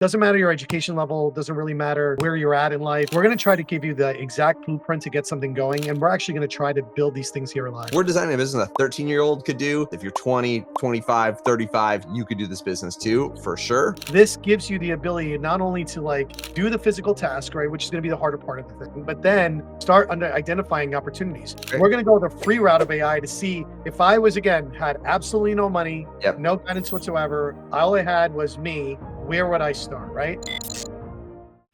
Doesn't matter your education level, doesn't really matter where you're at in life. We're going to try to give you the exact blueprint to get something going. And we're actually going to try to build these things here live. We're designing a business a 13-year-old could do. If you're 20, 25, 35, you could do this business too, for sure. This gives you the ability not only to like do the physical task, right, which is going to be the harder part of the thing, but then start identifying opportunities. Okay. We're going to go the free route of AI to see if I was, again, had absolutely no money, no guidance whatsoever. All I had was me. Where would I start, right?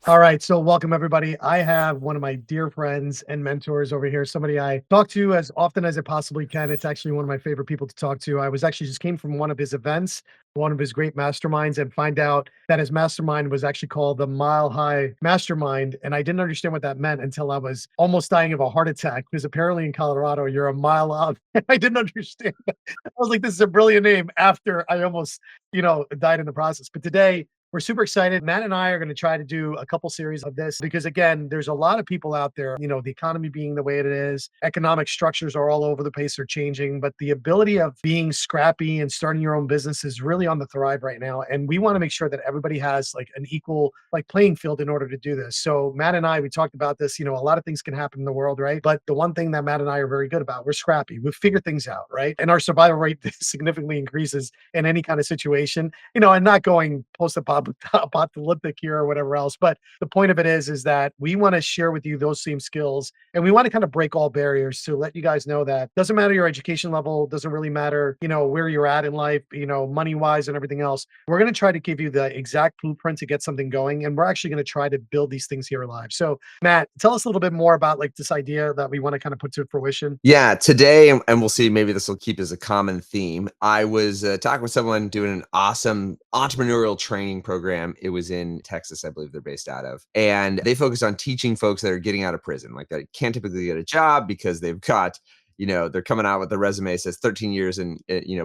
All right, so welcome everybody. I have one of my dear friends and mentors over here, somebody I talk to as often as I possibly can. It's actually one of my favorite people to talk to. I was actually just came from one of his events, one of his great masterminds, and find out that his mastermind was actually called the Mile High Mastermind. And I didn't understand what that meant until I was almost dying of a heart attack, because apparently in Colorado, you're a mile out. I didn't understand that. I was like, this is a brilliant name after I almost, died in the process. But today, we're super excited. Matt and I are going to try to do a couple series of this because, again, there's a lot of people out there, the economy being the way it is, economic structures are all over the place, they're changing, but the ability of being scrappy and starting your own business is really on the thrive right now. And we want to make sure that everybody has like an equal playing field in order to do this. So Matt and I, we talked about this, a lot of things can happen in the world, right? But the one thing that Matt and I are very good about, we're scrappy. We figure things out, right? And our survival rate significantly increases in any kind of situation, and not going post-apocalyptic here or whatever else. But the point of it is that we want to share with you those same skills, and we want to kind of break all barriers to let you guys know that doesn't matter your education level, doesn't really matter, where you're at in life, money wise and everything else. We're going to try to give you the exact blueprint to get something going, and we're actually going to try to build these things here live. So Matt, tell us a little bit more about this idea that we want to kind of put to fruition. Yeah, today, and we'll see, maybe this will keep as a common theme. I was talking with someone doing an awesome entrepreneurial training program. It was in Texas, I believe they're based out of. And they focus on teaching folks that are getting out of prison, like that can't typically get a job because they've got, they're coming out with the resume says 13 years in,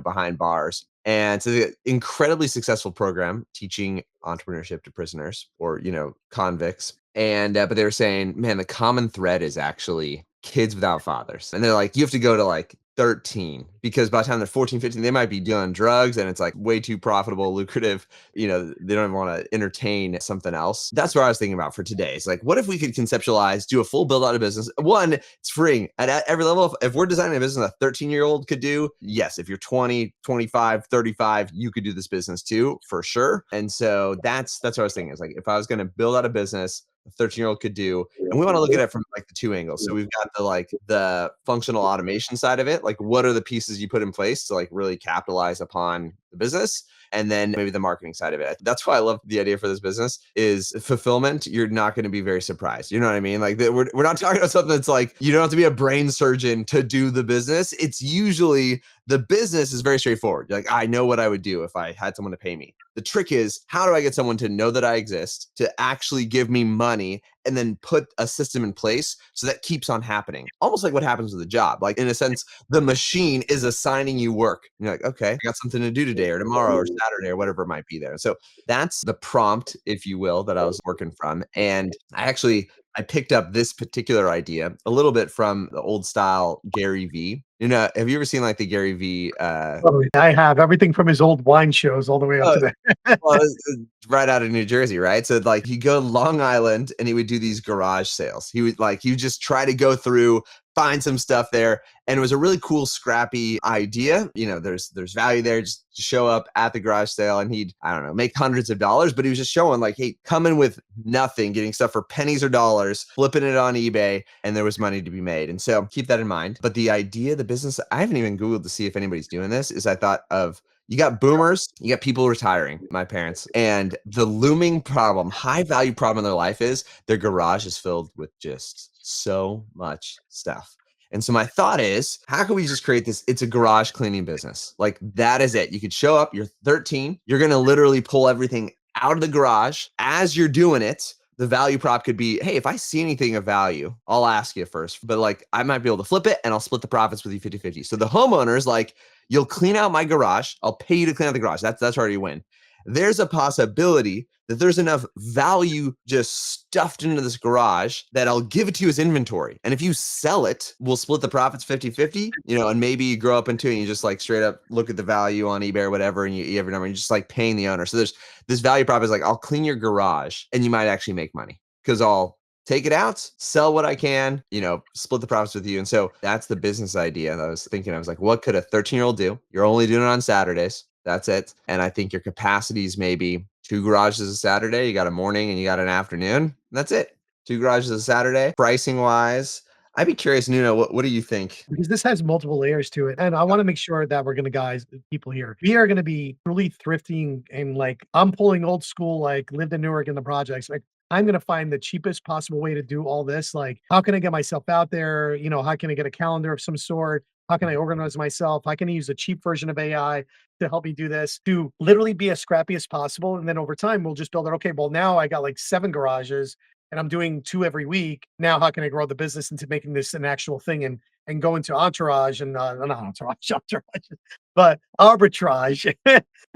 behind bars. And so the incredibly successful program teaching entrepreneurship to prisoners or, convicts. And, but they were saying, man, the common thread is actually kids without fathers. And they're like, you have to go to like 13 because by the time they're 14, 15, they might be doing drugs and it's like way too profitable, lucrative. They don't even want to entertain something else. That's what I was thinking about for today. It's like, what if we could conceptualize, do a full build out of business? One, it's freeing at every level. If we're designing a business a 13-year-old could do, yes, if you're 20, 25, 35, you could do this business too, for sure. And so that's what I was thinking. It's like, if I was going to build out a business, a 13-year-old could do. And we want to look at it from like the two angles. So we've got the functional automation side of it. Like, what are the pieces you put in place to like really capitalize upon the business? And then maybe the marketing side of it. That's why I love the idea for this business is fulfillment. You're not going to be very surprised. You know what I mean? Like we're not talking about something that's like, you don't have to be a brain surgeon to do the business. It's usually the business is very straightforward. You're like, I know what I would do if I had someone to pay me. The trick is, how do I get someone to know that I exist, to actually give me money, and then put a system in place so that keeps on happening? Almost like what happens with a job. Like in a sense, the machine is assigning you work. And you're like, okay, I got something to do today or tomorrow or Saturday or whatever it might be there. So that's the prompt, if you will, that I was working from. And I picked up this particular idea a little bit from the old style Gary V. Have you ever seen like the Gary V? I have everything from his old wine shows all the way up to that. Well, it's right out of New Jersey, right? So like he'd go to Long Island and he would do these garage sales. He would just try to go through, find some stuff there. And it was a really cool, scrappy idea. There's value there. Just show up at the garage sale and he'd, I don't know, make hundreds of dollars. But he was just showing like, hey, coming with nothing, getting stuff for pennies or dollars, flipping it on eBay, and there was money to be made. And so keep that in mind. But the idea, the business, I haven't even Googled to see if anybody's doing this, is I thought of, you got boomers, you got people retiring, my parents, and the looming problem, high value problem in their life is their garage is filled with just so much stuff. And so my thought is, how can we just create this? It's a garage cleaning business. Like that is it. You could show up, you're 13, you're going to literally pull everything out of the garage. As you're doing it, the value prop could be, hey, if I see anything of value, I'll ask you first, but like I might be able to flip it and I'll split the profits with you 50-50. So the homeowner is like, you'll clean out my garage. I'll pay you to clean out the garage. That's already a win. there's a possibility that there's enough value just stuffed into this garage that I'll give it to you as inventory. And if you sell it, we'll split the profits 50-50, and maybe you grow up into it and you just like straight up look at the value on eBay or whatever, and you have your number and you're just like paying the owner. So there's this value prop is like, I'll clean your garage and you might actually make money because I'll take it out, sell what I can, split the profits with you. And so that's the business idea that I was thinking. I was like, what could a 13-year-old do? You're only doing it on Saturdays. That's it. And I think your capacity is maybe 2 garages a Saturday. You got a morning and you got an afternoon. That's it. 2 garages a Saturday. Pricing wise, I'd be curious, Nuno, what do you think? Because this has multiple layers to it. And I want to make sure that we're going to guys, people here, we are going to be truly thrifting and like, I'm pulling old school, like lived in Newark in the projects. Like, I'm going to find the cheapest possible way to do all this. Like, how can I get myself out there? How can I get a calendar of some sort? How can I organize myself? How can I use a cheap version of AI to help me do this, to literally be as scrappy as possible? And then over time, we'll just build it. Okay, well, now I got like 7 garages and I'm doing 2 every week. Now, how can I grow the business into making this an actual thing and go into entourage and not entourage, entourage, but arbitrage.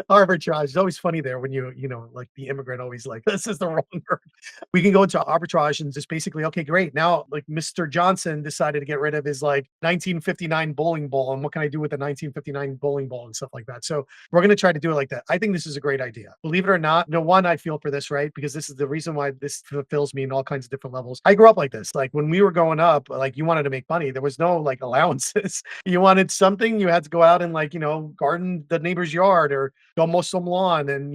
Arbitrage is always funny there when like the immigrant always like, this is the wrong word. We can go into arbitrage and just basically, okay, great. Now, like Mr. Johnson decided to get rid of his like 1959 bowling ball. And what can I do with the 1959 bowling ball and stuff like that? So we're going to try to do it like that. I think this is a great idea. Believe it or not, no one, I feel for this, right? Because this is the reason why this fulfills me in all kinds of different levels. I grew up like this. Like when we were growing up, like you wanted to make money. There was no like allowances. You wanted something, you had to go out and like, garden the neighbor's yard or go mow some lawn and,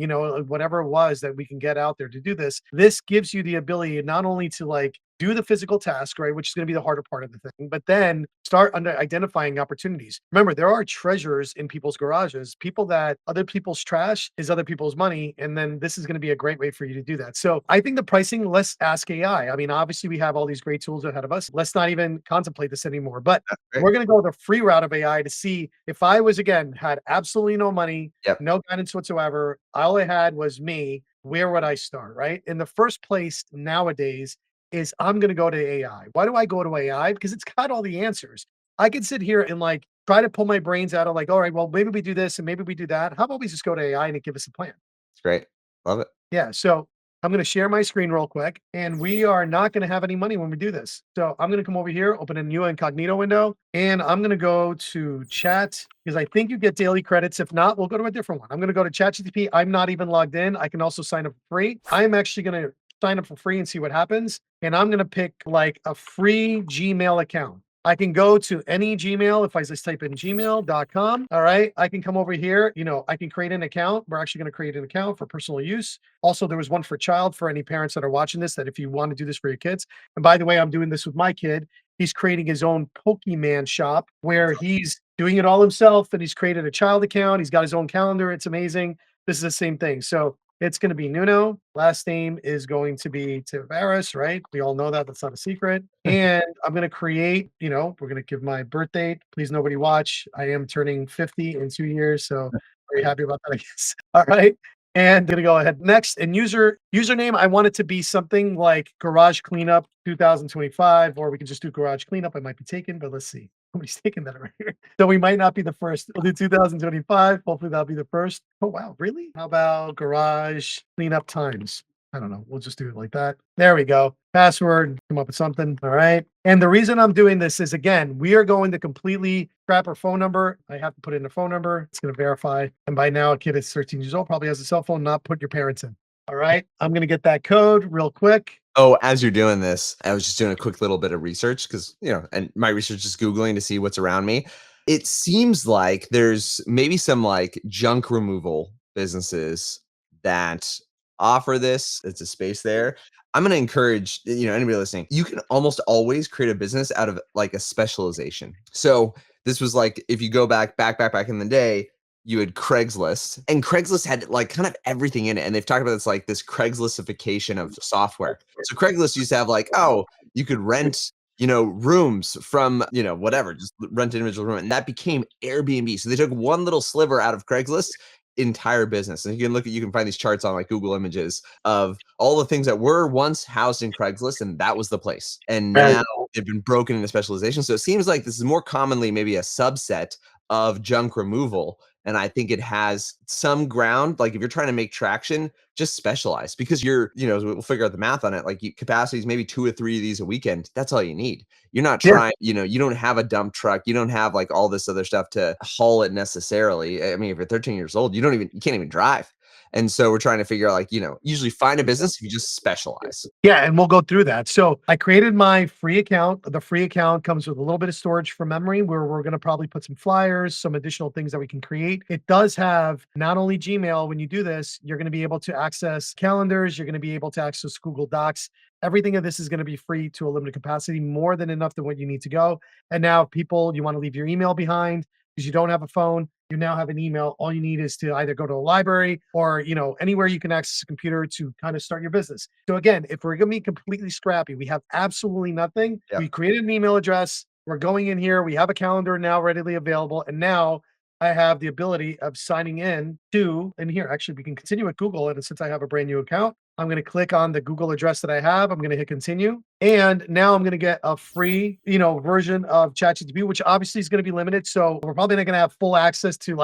whatever it was that we can get out there to do this. This gives you the ability not only to like do the physical task, right, which is going to be the harder part of the thing, but then start identifying opportunities. Remember, there are treasures in people's garages. People that other people's trash is other people's money. And then this is going to be a great way for you to do that. So I think the pricing, let's ask AI. I mean, obviously we have all these great tools ahead of us. Let's not even contemplate this anymore, but we're going to go the free route of AI to see if I was, again, had absolutely no money, no guidance whatsoever. All I had was me. Where would I start, right? In the first place nowadays is I'm going to go to AI. Why do I go to AI? Because it's got all the answers. I can sit here and like try to pull my brains out of like, all right, well, maybe we do this and maybe we do that. How about we just go to AI and it give us a plan? It's great. Love it. Yeah. So I'm going to share my screen real quick, and we are not going to have any money when we do this. So I'm going to come over here, open a new incognito window, and I'm going to go to chat because I think you get daily credits. If not, we'll go to a different one. I'm going to go to ChatGPT. I'm not even logged in. I can also sign up for free. I'm actually going to sign up for free and see what happens. And I'm going to pick like a free Gmail account. I can go to any Gmail. If I just type in gmail.com, all right, I can come over here. I can create an account. We're actually going to create an account for personal use. Also, there was one for child for any parents that are watching this, that if you want to do this for your kids. And by the way, I'm doing this with my kid. He's creating his own Pokemon shop where he's doing it all himself, and he's created a child account. He's got his own calendar. It's amazing. This is the same thing. So it's going to be Nuno. Last name is going to be Tavares, right? We all know that. That's not a secret. And I'm going to create, we're going to give my birth date. Please, nobody watch. I am turning 50 in 2 years. So very happy about that, I guess. All right. And going to go ahead next. And username, I want it to be something like Garage Cleanup 2025, or we can just do Garage Cleanup. I might be taken, but let's see. Nobody's taking that right here. So we might not be the first. We'll do 2025. Hopefully that'll be the first. Oh, wow. Really? How about Garage Cleanup Times? I don't know. We'll just do it like that. There we go. Password, come up with something. All right. And the reason I'm doing this is, again, we are going to completely scrap our phone number. I have to put in a phone number. It's going to verify. And by now, a kid is 13 years old, probably has a cell phone, not put your parents in. All right. I'm going to get that code real quick. Oh, as you're doing this, I was just doing a quick little bit of research because, and my research is Googling to see what's around me. It seems like there's maybe some like junk removal businesses that offer this. It's a space there. I'm going to encourage, anybody listening, you can almost always create a business out of like a specialization. So this was like, if you go back in the day, you had Craigslist, and Craigslist had like kind of everything in it. And they've talked about this Craigslistification of software. So Craigslist used to have like, oh, you could rent, rooms from, whatever, just rent an individual room. And that became Airbnb. So they took one little sliver out of Craigslist entire business. And you can find these charts on like Google Images of all the things that were once housed in Craigslist, and that was the place. And now they've been broken into specialization. So it seems like this is more commonly maybe a subset of junk removal. And I think it has some ground. Like if you're trying to make traction, just specialize because we'll figure out the math on it. Like capacity is maybe 2 or 3 of these a weekend. That's all you need. You're not Yeah. trying, you don't have a dump truck. You don't have like all this other stuff to haul it necessarily. I mean, if you're 13 years old, you can't even drive. And so we're trying to figure out like, usually find a business if you just specialize. Yeah, and we'll go through that. So I created my free account. The free account comes with a little bit of storage for memory where we're going to probably put some flyers, some additional things that we can create. It does have not only Gmail. When you do this, you're going to be able to access calendars. You're going to be able to access Google Docs. Everything of this is going to be free to a limited capacity, more than enough than what you need to go. And now people, you want to leave your email behind because you don't have a phone, you now have an email. All you need is to either go to a library or, anywhere you can access a computer to kind of start your business. So again, if we're going to be completely scrappy, we have absolutely nothing. Yep. We created an email address. We're going in here. We have a calendar now readily available. And now I have the ability of signing in to, and here, actually, we can continue with Google. And since I have a brand new account, I'm going to click on the Google address that I have. I'm going to hit continue. And now I'm going to get a free, version of ChatGPT, which obviously is going to be limited. So we're probably not going to have full access to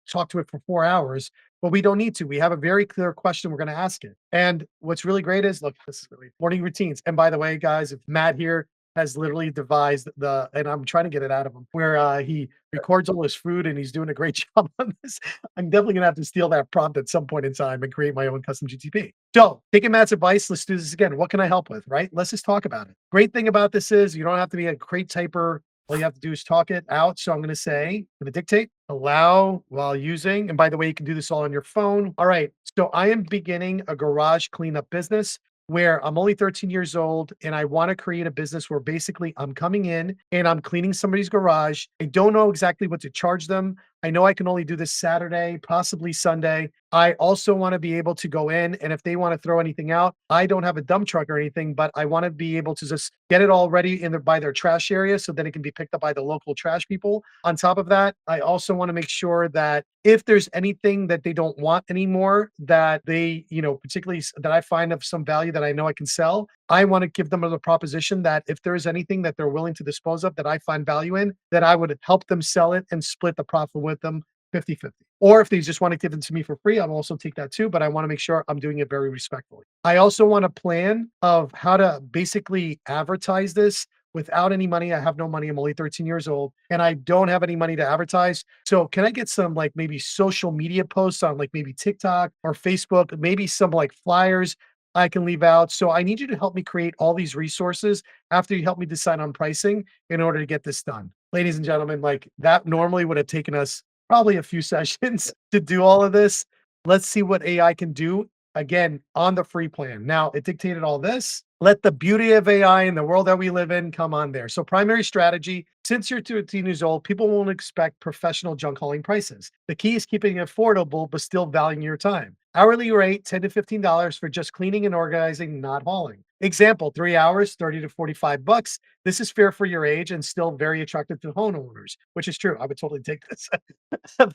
talk to it for 4 hours, but we don't need to. We have a very clear question we're going to ask it. And what's really great is, look, this is really morning routines. And by the way, guys, if Matt here has literally devised and I'm trying to get it out of him, where he records all his food and he's doing a great job on this. I'm definitely gonna have to steal that prompt at some point in time and create my own custom GTP. So taking Matt's advice, let's do this again. What can I help with, right? Let's just talk about it. Great thing about this is you don't have to be a great typer. All you have to do is talk it out. So I'm going to dictate, allow while using. And by the way, you can do this all on your phone. All right. So I am beginning a garage cleanup business where I'm only 13 years old and I want to create a business where basically I'm coming in and I'm cleaning somebody's garage. I don't know exactly what to charge them. I know I can only do this Saturday, possibly Sunday. I also want to be able to go in, and if they want to throw anything out, I don't have a dump truck or anything, but I want to be able to just get it all ready by their trash area so that it can be picked up by the local trash people. On top of that, I also want to make sure that if there's anything that they don't want anymore, that they, particularly that I find of some value that I know I can sell, I want to give them the proposition that if there's anything that they're willing to dispose of that I find value in, that I would help them sell it and split the profit with them 50-50. Or if they just want to give it to me for free, I'll also take that too, but I want to make sure I'm doing it very respectfully. I also want a plan of how to basically advertise this without any money. I have no money. I'm only 13 years old and I don't have any money to advertise. So can I get some like maybe social media posts on like maybe TikTok or Facebook, maybe some like flyers I can leave out. So I need you to help me create all these resources after you help me decide on pricing in order to get this done. Ladies and gentlemen, like that normally would have taken us probably a few sessions to do all of this. Let's see what AI can do again on the free plan. Now it dictated all this. Let the beauty of AI in the world that we live in come on there. So primary strategy, since you're 13 years old, people won't expect professional junk hauling prices. The key is keeping it affordable, but still valuing your time. Hourly rate, $10 to $15 for just cleaning and organizing, not hauling. Example, 3 hours, 30 to 45 bucks. This is fair for your age and still very attractive to homeowners, which is true. I would totally take this.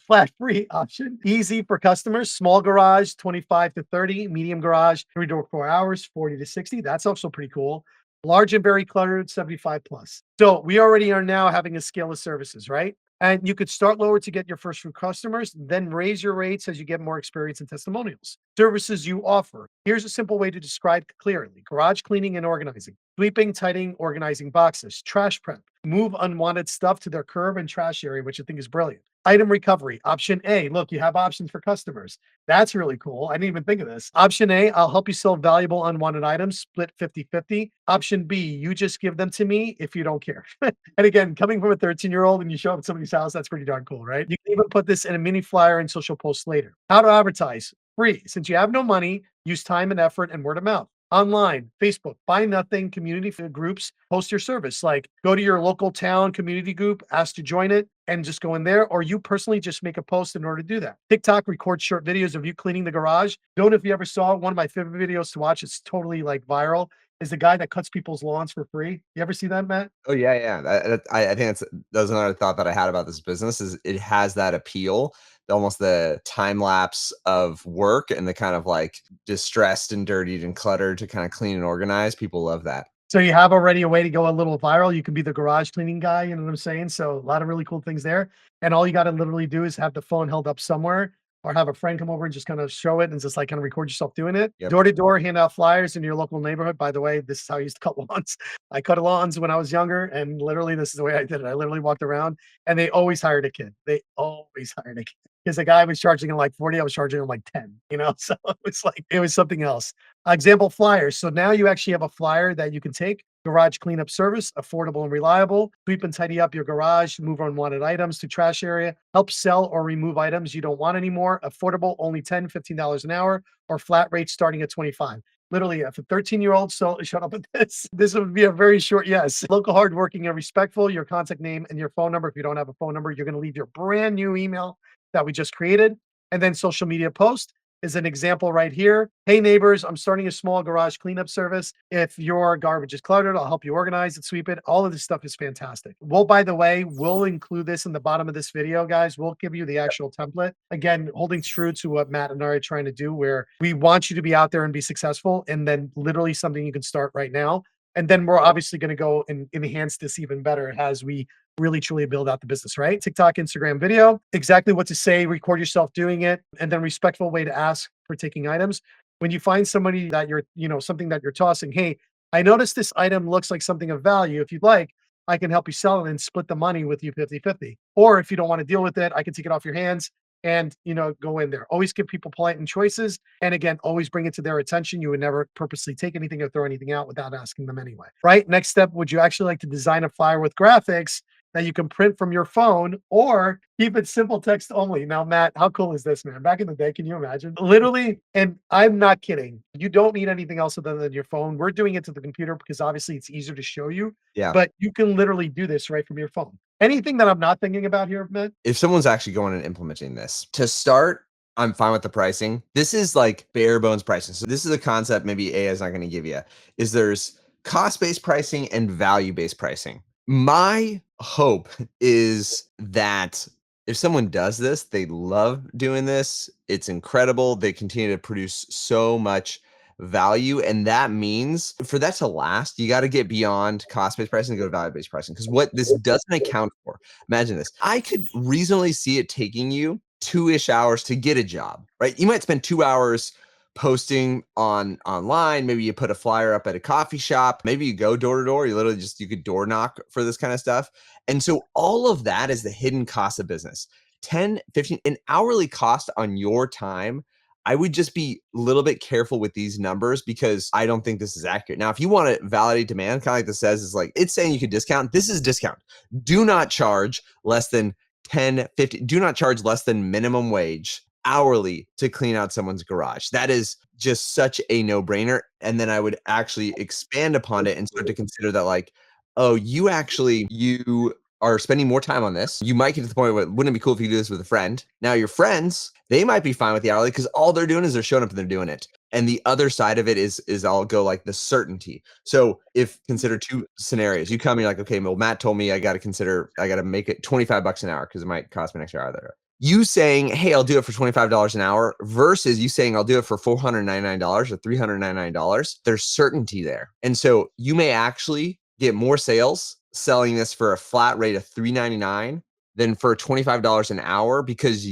Flat free option. Easy for customers. Small garage, 25 to 30. Medium garage, 3 to 4 hours, 40 to 60. That's also pretty cool. Large and very cluttered, 75 plus. So we already are now having a scale of services, right? And you could start lower to get your first few customers, then raise your rates as you get more experience and testimonials. Services you offer. Here's a simple way to describe clearly. Garage cleaning and organizing. Sweeping, tidying, organizing boxes. Trash prep. Move unwanted stuff to their curb and trash area, which I think is brilliant. Item recovery. Option A. Look, you have options for customers. That's really cool. I didn't even think of this. Option A, I'll help you sell valuable unwanted items, split 50-50. Option B, you just give them to me if you don't care. And again, coming from a 13-year-old and you show up at somebody's house, that's pretty darn cool, right? You can even put this in a mini flyer and social posts later. How to advertise. Free. Since you have no money, use time and effort and word of mouth. Online, Facebook, buy nothing, community groups, post your service. Like go to your local town community group, ask to join it, and just go in there. Or you personally just make a post in order to do that. TikTok, record short videos of you cleaning the garage. Don't know if you ever saw one of my favorite videos to watch. It's totally like viral. Is the guy that cuts people's lawns for free. You ever see that, Matt? Oh yeah, yeah. I think that's another thought that I had about this business is it has that appeal, almost the time lapse of work and the kind of like distressed and dirtied and cluttered to kind of clean and organize. People love that. So you have already a way to go a little viral. You can be the garage cleaning guy, you know what I'm saying? So a lot of really cool things there. And all you got to literally do is have the phone held up somewhere or have a friend come over and just kind of show it and just like kind of record yourself doing it. Yep. Door to door, hand out flyers in your local neighborhood. By the way, this is how I used to cut lawns. I cut lawns when I was younger, and literally this is the way I did it. I literally walked around and they always hired a kid. They always hired a kid. Because the guy was charging him like 40, I was charging him like 10, you know? So it was something else. Example flyers. So now you actually have a flyer that you can take. Garage cleanup service, affordable and reliable. Sweep and tidy up your garage, move unwanted items to trash area, help sell or remove items you don't want anymore. Affordable, only $10, $15 an hour, or flat rate starting at 25. Literally, if a 13-year-old shut up at this would be a very short yes. Local, hardworking, and respectful. Your contact name and your phone number. If you don't have a phone number, you're going to leave your brand new email that we just created. And then social media post is an example right here. Hey neighbors, I'm starting a small garage cleanup service. If your garbage is cluttered, I'll help you organize it, sweep it. All of this stuff is fantastic. Well, by the way, we'll include this in the bottom of this video, guys. We'll give you the actual template. Again, holding true to what Matt and I are trying to do, where we want you to be out there and be successful, and then literally something you can start right now. And then we're obviously going to go and enhance this even better as we really truly build out the business, right? TikTok, Instagram video, exactly what to say, record yourself doing it, and then respectful way to ask for taking items. When you find somebody that you're, something that you're tossing, hey, I noticed this item looks like something of value. If you'd like, I can help you sell it and split the money with you 50-50. Or if you don't want to deal with it, I can take it off your hands and go in there. Always give people polite and choices. And again, always bring it to their attention. You would never purposely take anything or throw anything out without asking them anyway, right? Next step, would you actually like to design a flyer with graphics that you can print from your phone, or keep it simple text only? Now, Matt, how cool is this, man? Back in the day, can you imagine? Literally, and I'm not kidding. You don't need anything else other than your phone. We're doing it to the computer because obviously it's easier to show you. Yeah. But you can literally do this right from your phone. Anything that I'm not thinking about here, Matt? If someone's actually going and implementing this, to start, I'm fine with the pricing. This is like bare bones pricing. So this is a concept maybe AI is not going to give you, is there's cost-based pricing and value-based pricing. My hope is that if someone does this, they love doing this. It's incredible. They continue to produce so much value. And that means for that to last, you got to get beyond cost-based pricing and go to value-based pricing. Because what this doesn't account for, imagine this. I could reasonably see it taking you 2-ish hours to get a job, right? You might spend 2 hours posting online. Maybe you put a flyer up at a coffee shop. Maybe you go door to door. You literally you could door knock for this kind of stuff. And so all of that is the hidden cost of business. 10, 15, an hourly cost on your time. I would just be a little bit careful with these numbers because I don't think this is accurate. Now, if you want to validate demand, kind of like this says, is like, it's saying you could discount. This is discount. Do not charge less than 10, 50. Do not charge less than minimum wage hourly to clean out someone's garage. That is just such a no-brainer. And then I would actually expand upon it and start to consider that like, oh, you are spending more time on this. You might get to the point where wouldn't it be cool if you could do this with a friend? Now your friends, they might be fine with the hourly because all they're doing is they're showing up and they're doing it. And the other side of it is I'll go like the certainty. So if consider two scenarios, you come, you're like, okay, well, Matt told me I got to make it $25 an hour because it might cost me an extra hour there. You saying, hey, I'll do it for $25 an hour versus you saying I'll do it for $499 or $399, there's certainty there. And so you may actually get more sales selling this for a flat rate of $399 than for $25 an hour because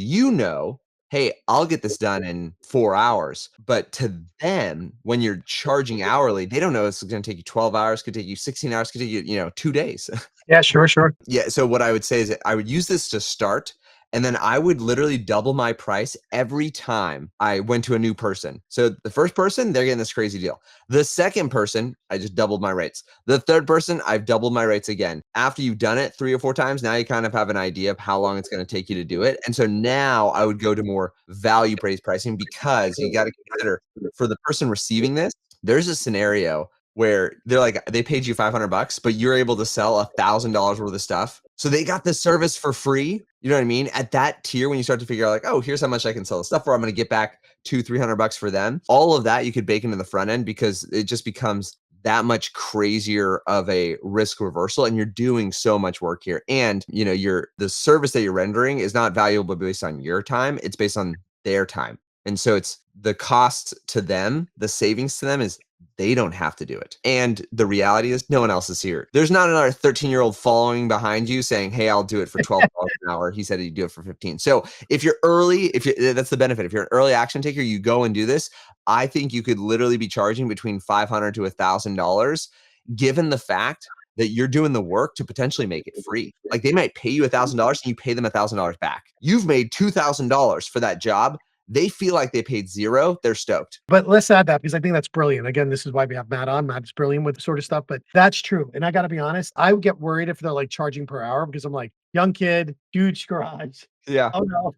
hey, I'll get this done in 4 hours. But to them, when you're charging hourly, they don't know it's going to take you 12 hours, could take you 16 hours, could take you, 2 days. Yeah, sure. Yeah. So what I would say is that I would use this to start. And then I would literally double my price every time I went to a new person. So the first person, they're getting this crazy deal. The second person, I just doubled my rates. The third person, I've doubled my rates again. After you've done it 3 or 4 times, now you kind of have an idea of how long it's going to take you to do it. And so now I would go to more value-based pricing because you got to consider for the person receiving this, there's a scenario where they're like, they paid you $500, but you're able to sell $1,000 worth of stuff. So they got the service for free. You know what I mean? At that tier, when you start to figure out like, oh, here's how much I can sell the stuff for, I'm going to get back $200-300 for them. All of that you could bake into the front end because it just becomes that much crazier of a risk reversal. And you're doing so much work here. And the service that you're rendering is not valuable based on your time. It's based on their time. And so it's the cost to them, the savings to them is They don't have to do it. And the reality is no one else is here. There's not another 13-year-old following behind you saying, hey, I'll do it for $12 an hour. He said he'd do it for 15. So if you're early, that's the benefit. If you're an early action taker, you go and do this. I think you could literally be charging between $500 to $1,000, given the fact that you're doing the work to potentially make it free. Like they might pay you $1,000 and you pay them $1,000 back. You've made $2,000 for that job. They feel like they paid zero. They're stoked. But let's add that because I think that's brilliant. Again, this is why we have Matt on. Matt is brilliant with the sort of stuff, but that's true. And I got to be honest, I would get worried if they're like charging per hour because I'm like, young kid, huge garage. Yeah. Oh no,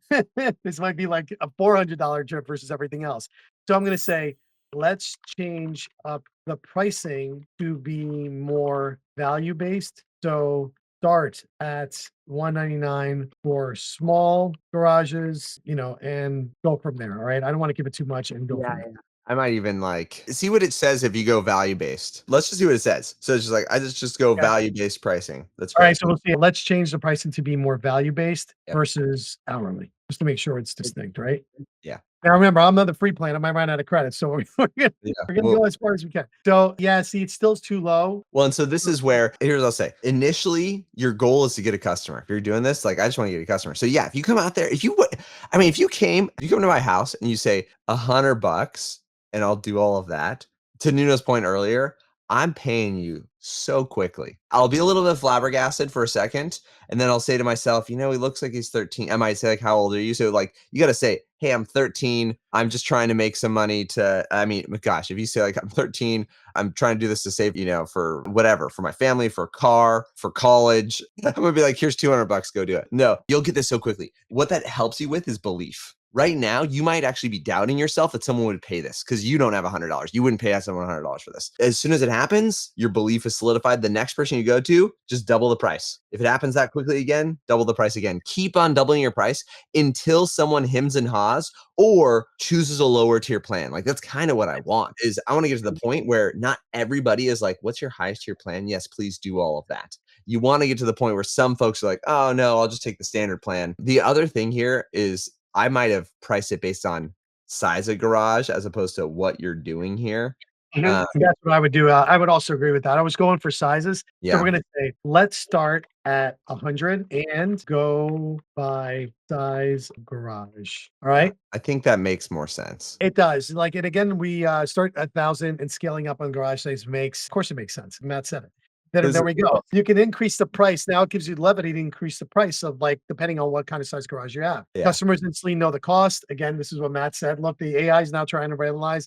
this might be like a $400 trip versus everything else. So I'm going to say, let's change up the pricing to be more value based. So start at $199 for small garages, and go from there. All right. I don't want to give it too much and go from there. I might even like see what it says if you go value based. Let's just see what it says. So it's just like I just go Yeah. value based pricing. That's All great. right. So we'll see. Let's change the pricing to be more value based Yep. versus hourly, just to make sure it's distinct, right? Yeah. Now remember, I'm on the free plan. I might run out of credit, so we're gonna, Yeah. we're gonna go as far as we can. So yeah, see, it's still too low. Well, and so this is where here's what I'll say. Initially, your goal is to get a customer. If you're doing this, like I just want to get a customer. So yeah, if you come out there, if you come to my house and you say $100 and I'll do all of that, to Nuno's point earlier, I'm paying you so quickly. I'll be a little bit flabbergasted for a second, and then I'll say to myself, he looks like he's 13. I might say, like, how old are you? So like you got to say, hey, I'm 13. I'm just trying to make some money gosh, if you say like I'm 13, I'm trying to do this to save, for whatever, for my family, for a car, for college. I'm gonna be like, here's $200, go do it. No, you'll get this so quickly. What that helps you with is belief. Right now, you might actually be doubting yourself that someone would pay this because you don't have $100. You wouldn't pay someone $100 for this. As soon as it happens, your belief is solidified. The next person you go to, just double the price. If it happens that quickly again, double the price again. Keep on doubling your price until someone hems and haws or chooses a lower tier plan. Like that's kind of what I want. Is I want to get to the point where not everybody is like, what's your highest tier plan? Yes, please do all of that. You want to get to the point where some folks are like, oh no, I'll just take the standard plan. The other thing here is I might have priced it based on size of garage as opposed to what you're doing here. That's what I would do. I would also agree with that. I was going for sizes. So we're Yeah. going to say, let's start at 100 and go by size garage. All right. I think that makes more sense. It does. Like, and again, we start at 1,000 and scaling up on garage size of course, it makes sense. Matt said it. Then there we go. You can increase the price. Now it gives you levity to increase the price of like, depending on what kind of size garage you have. Yeah. Customers instantly know the cost. Again, this is what Matt said. Look, the AI is now trying to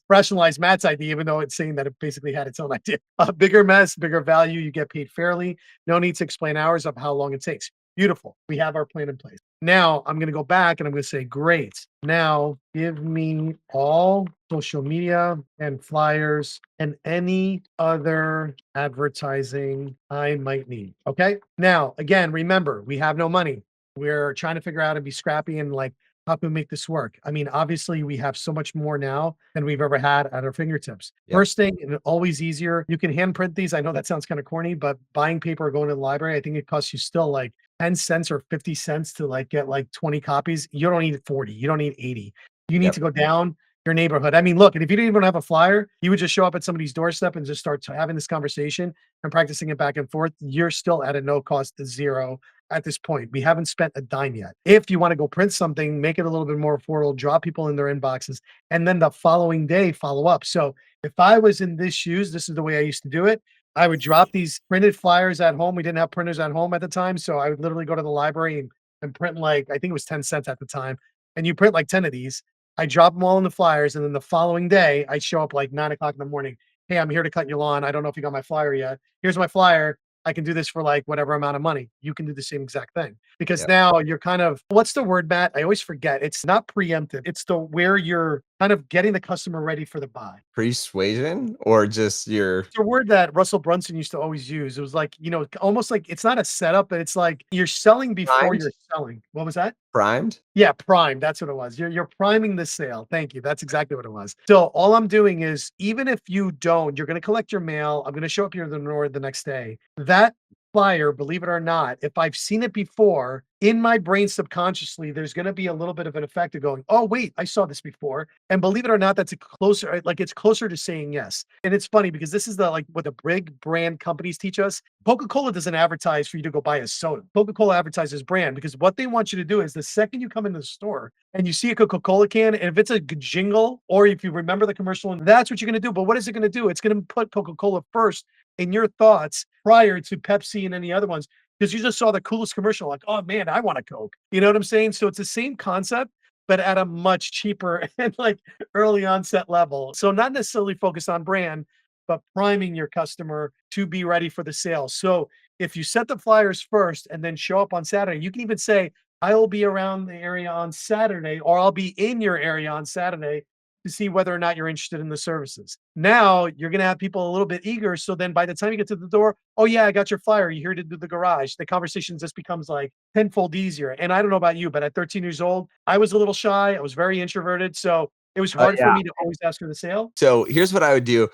rationalize Matt's idea, even though it's saying that it basically had its own idea. A bigger mess, bigger value. You get paid fairly. No need to explain hours of how long it takes. Beautiful. We have our plan in place. Now I'm going to go back and I'm going to say, great. Now give me all social media and flyers and any other advertising I might need. Okay. Now, again, remember, we have no money. We're trying to figure out and be scrappy and like, how can we make this work? I mean, obviously, we have so much more now than we've ever had at our fingertips. Yep. First thing, and always easier, you can hand print these. I know that sounds kind of corny, but buying paper or going to the library, I think it costs you still like 10 cents or 50 cents to like get like 20 copies. You don't need 40. You don't need 80. You need to go down your neighborhood. I mean, look, and if you didn't even have a flyer, you would just show up at somebody's doorstep and just start having this conversation and practicing it back and forth. You're still at a no cost to zero at this point. We haven't spent a dime yet. If you want to go print something, make it a little bit more affordable, draw people in their inboxes, and then the following day follow up. So if I was in this shoes, this is the way I used to do it. I would drop these printed flyers at home. We didn't have printers at home at the time. So I would literally go to the library and print like, I think it was 10 cents at the time. And you print like 10 of these. I drop them all in the flyers. And then the following day, I show up like 9 o'clock in the morning. Hey, I'm here to cut your lawn. I don't know if you got my flyer yet. Here's my flyer. I can do this for like whatever amount of money. You can do the same exact thing because now you're kind of, what's the word, Matt? I always forget. It's not preemptive. It's where you're kind of getting the customer ready for the buy. Persuasion or just It's a word that Russell Brunson used to always use. It was like, almost like it's not a setup, but it's like you're selling before you're selling. What was that? Primed? Yeah, primed. That's what it was. You're priming the sale. Thank you. That's exactly what it was. So all I'm doing is, even if you don't, you're going to collect your mail. I'm going to show up here the next day. That flyer, believe it or not, if I've seen it before, in my brain subconsciously, there's going to be a little bit of an effect of going, oh, wait, I saw this before. And believe it or not, that's a closer, like it's closer to saying yes. And it's funny because this is like what the big brand companies teach us. Coca-Cola doesn't advertise for you to go buy a soda. Coca-Cola advertises brand because what they want you to do is the second you come into the store and you see a Coca-Cola can, and if it's a jingle or if you remember the commercial, and that's what you're going to do. But what is it going to do? It's going to put Coca-Cola first in your thoughts prior to Pepsi and any other ones because you just saw the coolest commercial, like, oh man, I want a Coke. You know what I'm saying? So it's the same concept, but at a much cheaper and like early onset level. So not necessarily focused on brand, but priming your customer to be ready for the sale. So if you set the flyers first and then show up on Saturday, you can even say, I will be around the area on Saturday, or I'll be in your area on Saturday to see whether or not you're interested in the services. Now you're going to have people a little bit eager. So then by the time you get to the door, oh yeah, I got your flyer. You're here to do the garage. The conversation just becomes like tenfold easier. And I don't know about you, but at 13 years old, I was a little shy. I was very introverted. So it was hard for Yeah. me to always ask for the sale. So here's what I would do.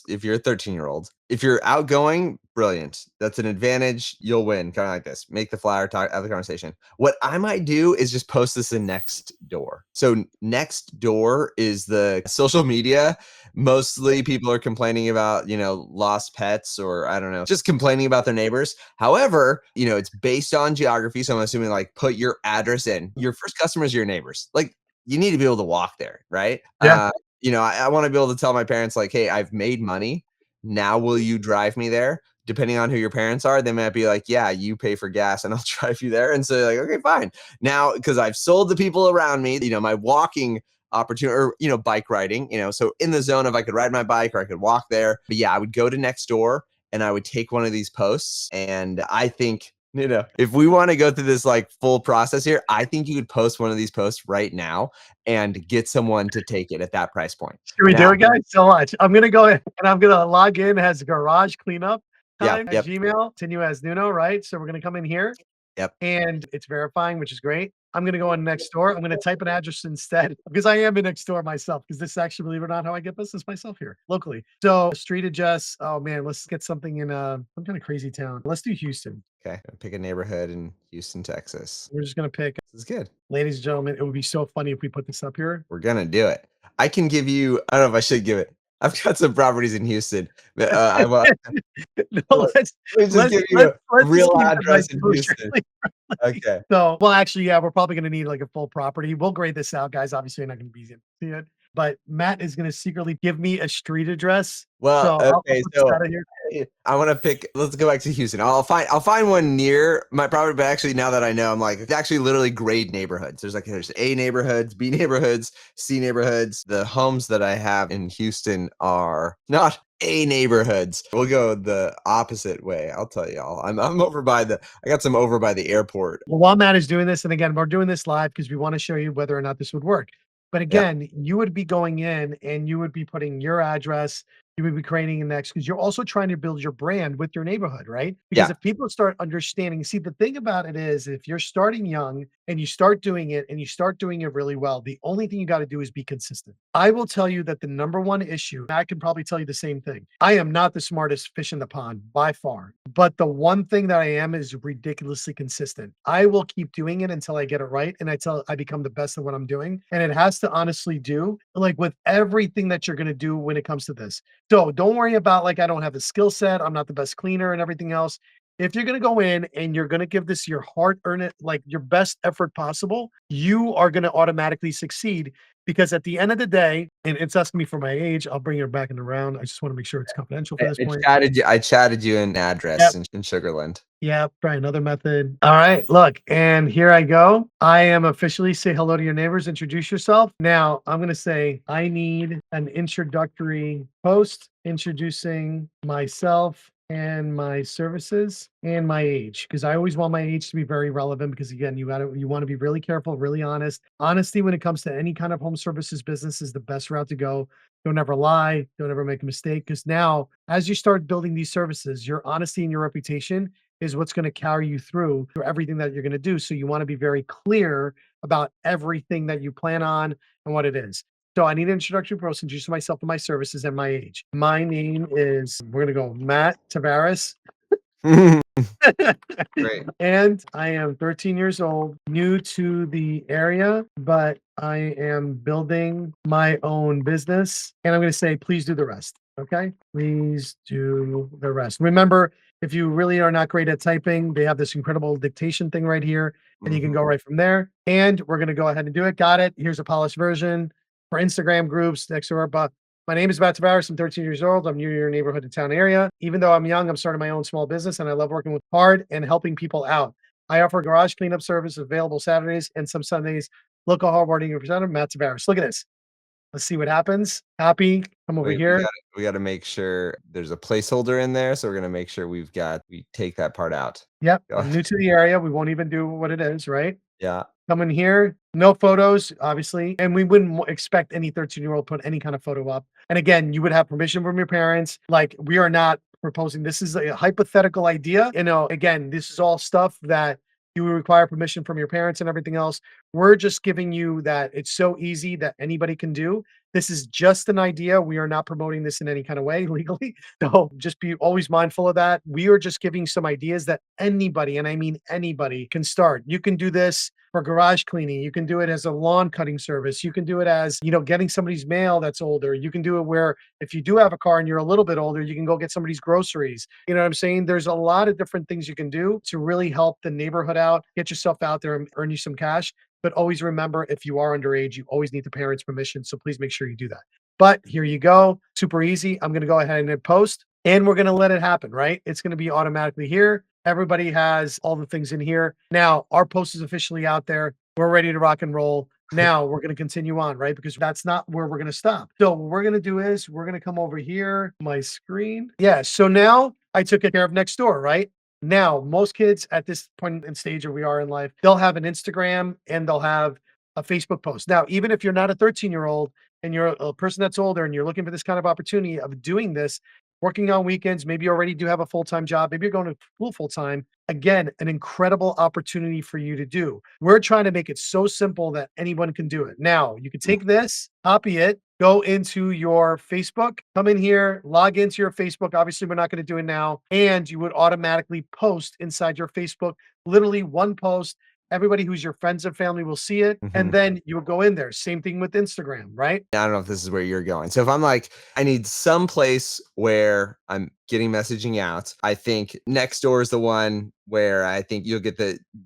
If you're a 13-year-old, if you're outgoing, brilliant. That's an advantage. You'll win. Kind of like this. Make the flyer, talk, have the conversation. What I might do is just post this in Nextdoor. So Nextdoor is the social media. Mostly people are complaining about, lost pets, or I don't know, just complaining about their neighbors. However, it's based on geography. So I'm assuming like put your address in. Your first customers are your neighbors. Like you need to be able to walk there, right? Yeah. I want to be able to tell my parents like, hey, I've made money. Now will you drive me there? Depending on who your parents are, they might be like, yeah, you pay for gas and I'll drive you there. And so like, okay, fine. Now, because I've sold the people around me, my walking opportunity, or, bike riding, so in the zone of I could ride my bike or I could walk there. But yeah, I would go to Nextdoor and I would take one of these posts. And I think, if we want to go through this like full process here, I think you could post one of these posts right now and get someone to take it at that price point. Should we Now, do it, guys? So much. I'm gonna go ahead and I'm gonna log in as garage cleanup yeah, time at yep, Gmail. Continue as Nuno, right? So we're gonna come in here yep. and it's verifying, which is great. I'm gonna go on Nextdoor. I'm gonna type an address instead because I am in Nextdoor myself. Because this is actually, believe it or not, how I get business myself here locally. So street address. Oh man, let's get something in some kind of crazy town. Let's do Houston. Okay, pick a neighborhood in Houston, Texas. We're just gonna pick. This is good. Ladies and gentlemen, it would be so funny if we put this up here. We're gonna do it. I can give you. I don't know if I should give it. I've got some properties in Houston. But, I want. No, Let me just give you a let's just real keep it nice address in and Houston. Okay. So, well, actually, yeah, we're probably gonna need like a full property. We'll grade this out, guys. Obviously, you're not gonna be able to see it, but Matt is gonna secretly give me a street address. Well, So I'll okay, put this so out of here. I want to pick. Let's go back to Houston. I'll find one near my property. But actually, now that I know, I'm like, it's actually literally grade neighborhoods. There's A neighborhoods, B neighborhoods, C neighborhoods. The homes that I have in Houston are not A neighborhoods. We'll go the opposite way. I'll tell y'all. I'm over by I got some over by the airport. Well, while Matt is doing this, and again, we're doing this live because we want to show you whether or not this would work. But Yeah. again, you would be going in and you would be putting your address, you would be creating a next because you're also trying to build your brand with your neighborhood, right? Because Yeah. if people start understanding, see, the thing about it is if you're starting young and you start doing it and you start doing it really well, the only thing you got to do is be consistent. I will tell you that the number one issue, I can probably tell you the same thing. I am not the smartest fish in the pond by far, but the one thing that I am is ridiculously consistent. I will keep doing it until I get it right. And I become the best at what I'm doing. And it has to honestly do like with everything that you're going to do when it comes to this. So don't worry about like, I don't have the skill set. I'm not the best cleaner and everything else. If you're going to go in and you're going to give this your heart, earn it, like your best effort possible, you are going to automatically succeed because at the end of the day, and it's asking me for my age, I'll bring her back in the round. I just want to make sure it's confidential for this point. I chatted you an address in Sugarland. Yeah, try another method. All right, look, and here I go. I am officially say hello to your neighbors, introduce yourself. Now I'm going to say, I need an introductory post introducing myself and my services and my age, because I always want my age to be very relevant because again, you want to be really careful, really honest. Honesty when it comes to any kind of home services business is the best route to go. Don't ever lie. Don't ever make a mistake. Because now, as you start building these services, your honesty and your reputation is what's going to carry you through everything that you're going to do. So you want to be very clear about everything that you plan on and what it is. So I need an introductory post, introduce myself and my services and my age. My name is, we're going to go Matt Tavares. Great. And I am 13 years old, new to the area, but I am building my own business. And I'm going to say, please do the rest. Okay. Please do the rest. Remember, if you really are not great at typing, they have this incredible dictation thing right here, and you can go right from there. And we're going to go ahead and do it. Got it. Here's a polished version for Instagram groups, Nextdoor. But my name is Matt Tavares. I'm 13 years old. I'm new to your neighborhood and town area. Even though I'm young, I'm starting my own small business and I love working with hard and helping people out. I offer garage cleanup service available Saturdays and some Sundays. Local hardworking representative, Matt Tavares. Look at this. Let's see what happens. Copy. Come over Wait, here. we gotta make sure there's a placeholder in there, so we're gonna make sure we take that part out. Yep. Go I'm new to the area. We won't even do what it is, right? Yeah. Come in here, no photos, obviously, and we wouldn't expect any 13-year-old put any kind of photo up. And again, you would have permission from your parents. Like, we are not proposing, this is a hypothetical idea. Again, this is all stuff that you would require permission from your parents and everything else. We're just giving you that it's so easy that anybody can do. This is just an idea. We are not promoting this in any kind of way legally. So just be always mindful of that. We are just giving some ideas that anybody, and I mean anybody, can start. You can do this for garage cleaning. You can do it as a lawn cutting service. You can do it as, getting somebody's mail that's older. You can do it where if you do have a car and you're a little bit older, you can go get somebody's groceries. You know what I'm saying? There's a lot of different things you can do to really help the neighborhood out, get yourself out there and earn you some cash. But always remember, if you are underage, you always need the parents' permission. So please make sure you do that. But here you go. Super easy. I'm going to go ahead and hit post and we're going to let it happen, right? It's going to be automatically here. Everybody has all the things in here. Now, our post is officially out there. We're ready to rock and roll. Now we're going to continue on, right? Because that's not where we're going to stop. So what we're going to do is we're going to come over here, my screen. Yeah. So now I took care of Nextdoor, right? Now, most kids at this point in stage where we are in life, they'll have an Instagram and they'll have a Facebook post. Now, even if you're not a 13-year-old and you're a person that's older and you're looking for this kind of opportunity of doing this, working on weekends, maybe you already do have a full-time job, maybe you're going to school full-time. Again, an incredible opportunity for you to do. We're trying to make it so simple that anyone can do it. Now, you can take this, copy it, go into your Facebook, come in here, log into your Facebook. Obviously, we're not going to do it now. And you would automatically post inside your Facebook, literally one post. Everybody who's your friends and family will see it. And then you would go in there. Same thing with Instagram, right? I don't know if this is where you're going. So if I'm like, I need some place where I'm getting messaging out, I think Nextdoor is the one where I think you'll get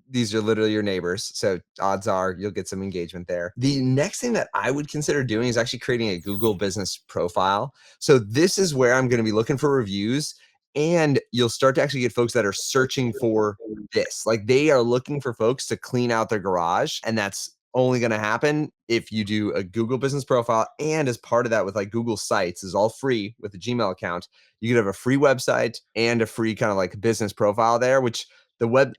these are literally your neighbors. So odds are you'll get some engagement there. The next thing that I would consider doing is actually creating a Google business profile. So this is where I'm going to be looking for reviews, and you'll start to actually get folks that are searching for this. Like, they are looking for folks to clean out their garage, and that's only going to happen if you do a Google business profile. And as part of that, with like Google Sites is all free with a Gmail account, you could have a free website and a free kind of like business profile there, which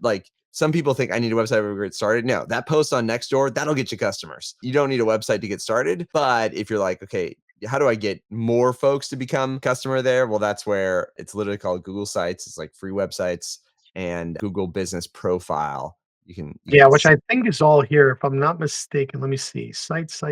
like some people think I need a website to get started. No, that post on Nextdoor, that'll get you customers. You don't need a website to get started. But if you're like, okay, how do I get more folks to become customer there? Well, that's where it's literally called Google Sites. It's like free websites and Google business profile. Yeah, which I think is all here, if I'm not mistaken. Let me see. Sites,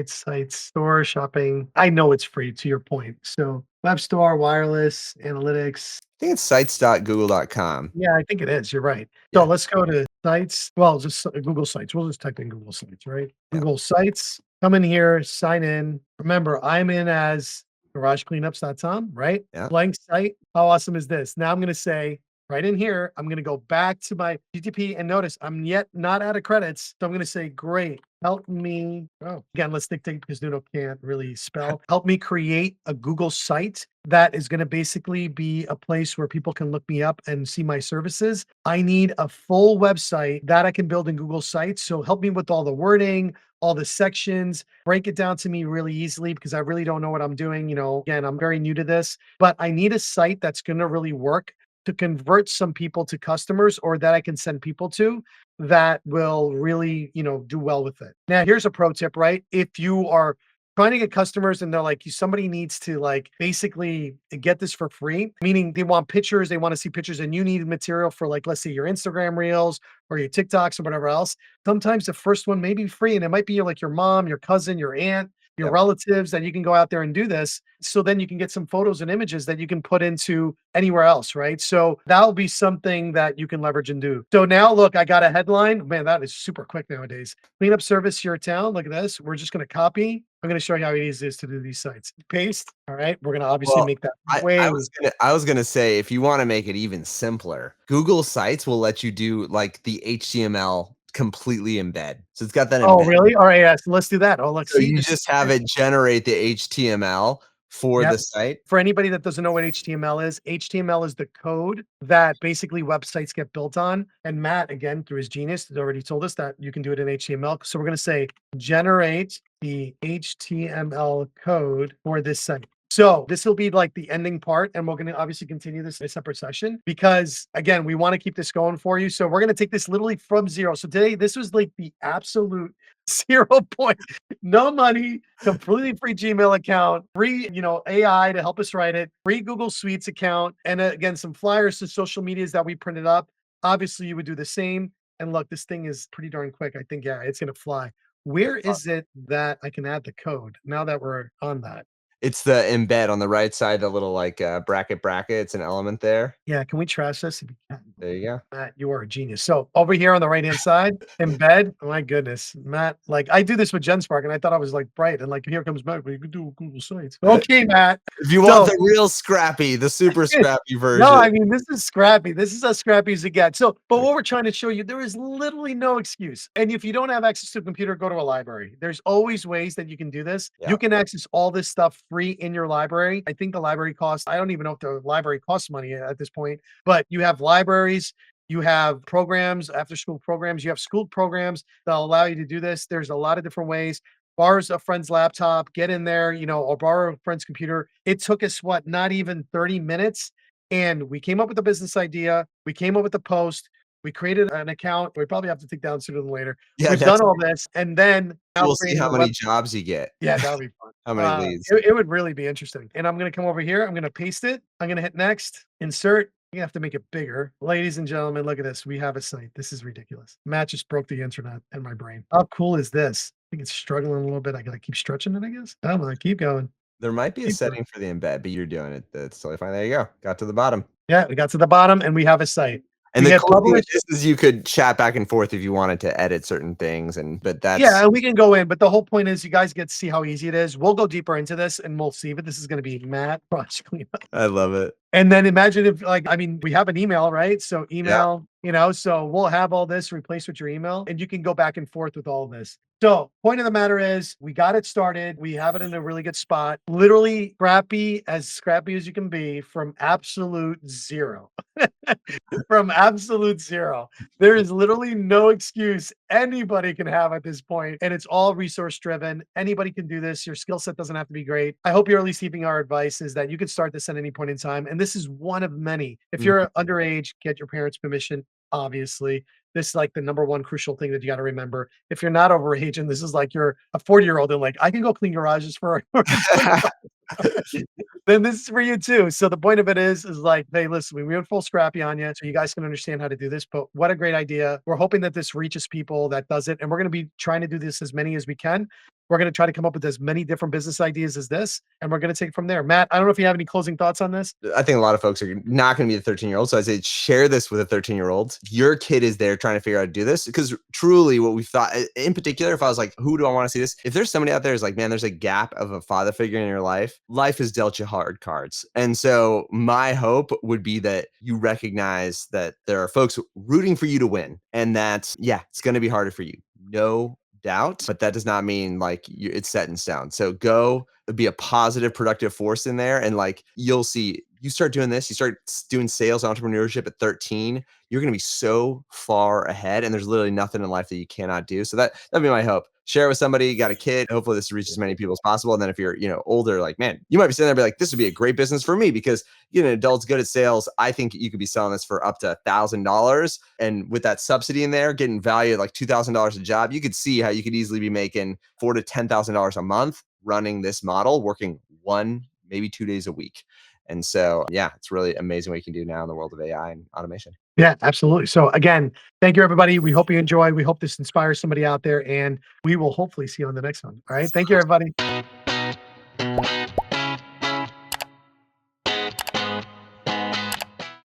store, shopping. I know it's free, to your point. So web store, wireless, analytics. I think it's sites.google.com. Yeah, I think it is. You're right. So Yeah. let's go to sites. Well, just Google Sites. We'll just type in Google Sites, right? Yeah. Google Sites. Come in here, sign in. Remember, I'm in as garagecleanups.com, right? Yeah. Blank site. How awesome is this? Now I'm going to say, right in here, I'm going to go back to my GTP, and notice I'm yet not out of credits. So I'm going to say, great, help me. Oh, again, let's dictate because Nuno can't really spell. Help me create a Google site that is going to basically be a place where people can look me up and see my services. I need a full website that I can build in Google Sites. So help me with all the wording, all the sections, break it down to me really easily, because I really don't know what I'm doing. Again, I'm very new to this, but I need a site that's going to really work to convert some people to customers, or that I can send people to that will really, do well with it. Now, here's a pro tip, right? If you are trying to get customers and they're like, somebody needs to like basically get this for free, meaning they want pictures, they want to see pictures, and you need material for, like, let's say your Instagram reels or your TikToks or whatever else. Sometimes the first one may be free, and it might be like your mom, your cousin, your aunt, your relatives, that you can go out there and do this. So then you can get some photos and images that you can put into anywhere else, right? So that'll be something that you can leverage and do. So now look, I got a headline. Man, that is super quick nowadays. Cleanup service your town. Look at this. We're just going to copy. I'm going to show you how easy it is to do these sites. Paste. All right. We're going to obviously Well, make that I, way. I was gonna say, if you want to make it even simpler, Google Sites will let you do like the HTML completely embed. So it's got that Oh, embed. really? All right. Yes. Let's do that. Oh, let's So see. you This is just have it generate the HTML for Yep. the site. For anybody that doesn't know what HTML is the code that basically websites get built on. And Matt, again, through his genius, has already told us that you can do it in HTML. So we're going to say generate the HTML code for this site. So this will be like the ending part, and we're going to obviously continue this in a separate session because, again, we want to keep this going for you. So we're going to take this literally from zero. So today, this was like the absolute 0 point, no money, completely free Gmail account, free, AI to help us write it, free Google Suites account, and again, some flyers to social medias that we printed up. Obviously, you would do the same. And look, this thing is pretty darn quick. I think, yeah, it's going to fly. Where is it that I can add the code now that we're on that? It's the embed on the right side, the little like bracket. It's an element there. Yeah, can we trash this? If you can? There you go. Matt, you are a genius. So over here on the right-hand side, embed. Oh my goodness, Matt. Like I do this with GenSpark, and I thought I was like bright. And like here comes Matt, but you can do it with Google Sites. Okay, Matt. If you want So the real scrappy, the super scrappy no, version. I mean, this is scrappy. This is as scrappy as it gets. So, but what we're trying to show you, there is literally no excuse. And if you don't have access to a computer, go to a library. There's always ways that you can do this. Yeah. You can access all this stuff free in your library. I think the library costs, I don't even know if the library costs money at this point, but you have libraries. You have programs, after school programs, you have school programs that allow you to do this. There's a lot of different ways. Borrows a friend's laptop, get in there, or borrow a friend's computer. It took us what, not even 30 minutes. And we came up with a business idea. We came up with the post. We created an account. We probably have to take down sooner than later. Yeah, We've done all this. And then now we'll see creating how a many jobs you get. Yeah, that would be fun. How many leads? It would really be interesting. And I'm going to come over here. I'm going to paste it. I'm going to hit next, insert. You have to make it bigger. Ladies and gentlemen, look at this. We have a site. This is ridiculous. Matt just broke the internet and my brain. How cool is this? I think it's struggling a little bit. I got to keep stretching it, I guess. I'm going to keep going. There might be a setting for the embed, but you're doing it. That's totally fine. There you go. Got to the bottom. Yeah, we got to the bottom and we have a site. And we the cool thing is you could chat back and forth if you wanted to edit certain things. But that's yeah, we can go in. But the whole point is you guys get to see how easy it is. We'll go deeper into this and we'll see. But this is going to be Matt Project Cleanup. I love it. And then imagine if, we have an email, right? So email, so we'll have all this replaced with your email and you can go back and forth with all of this. So point of the matter is we got it started. We have it in a really good spot, literally scrappy as you can be from absolute zero. From absolute zero. There is literally no excuse anybody can have at this point, and it's all resource driven. Anybody can do this. Your skill set doesn't have to be great. I hope you're at least keeping our advice is that you can start this at any point in time, and this is one of many. If you're underage, get your parents' permission. Obviously, this is like the number one crucial thing that you got to remember. If you're not overage, and this is like you're a 40-year-old and like I can go clean garages for then this is for you too. So the point of it is like, hey, listen, we went full scrappy on you so you guys can understand how to do this. But what a great idea. We're hoping that this reaches people that does it. And we're going to be trying to do this as many as we can. We're going to try to come up with as many different business ideas as this, and we're going to take it from there. Matt, I don't know if you have any closing thoughts on this. I think a lot of folks are not going to be the 13-year-old. So I say share this with a 13-year-old. Your kid is there trying to figure out how to do this because truly what we thought in particular, if I was like, who do I want to see this? If there's somebody out there who's like, man, there's a gap of a father figure in your life, life has dealt you hard cards. And so my hope would be that you recognize that there are folks rooting for you to win and that, yeah, it's going to be harder for you. No doubt, but that does not mean like it's set in stone. So go be a positive, productive force in there. And like, you'll see, you start doing this, you start doing sales entrepreneurship at 13, you're going to be so far ahead. And there's literally nothing in life that you cannot do. So that'd be my hope. Share with somebody, you got a kid. Hopefully this reaches as many people as possible. And then if you're, older, like, man, you might be sitting there and be like, this would be a great business for me because, an adult's good at sales. I think you could be selling this for up to $1,000. And with that subsidy in there, getting value like $2,000 a job, you could see how you could easily be making $4,000 to $10,000 a month running this model, working 1, maybe 2 days a week. And so, yeah, it's really amazing what you can do now in the world of AI and automation. Yeah, absolutely. So again, thank you, everybody. We hope you enjoy. We hope this inspires somebody out there, and we will hopefully see you on the next one. All right. Thank you, everybody.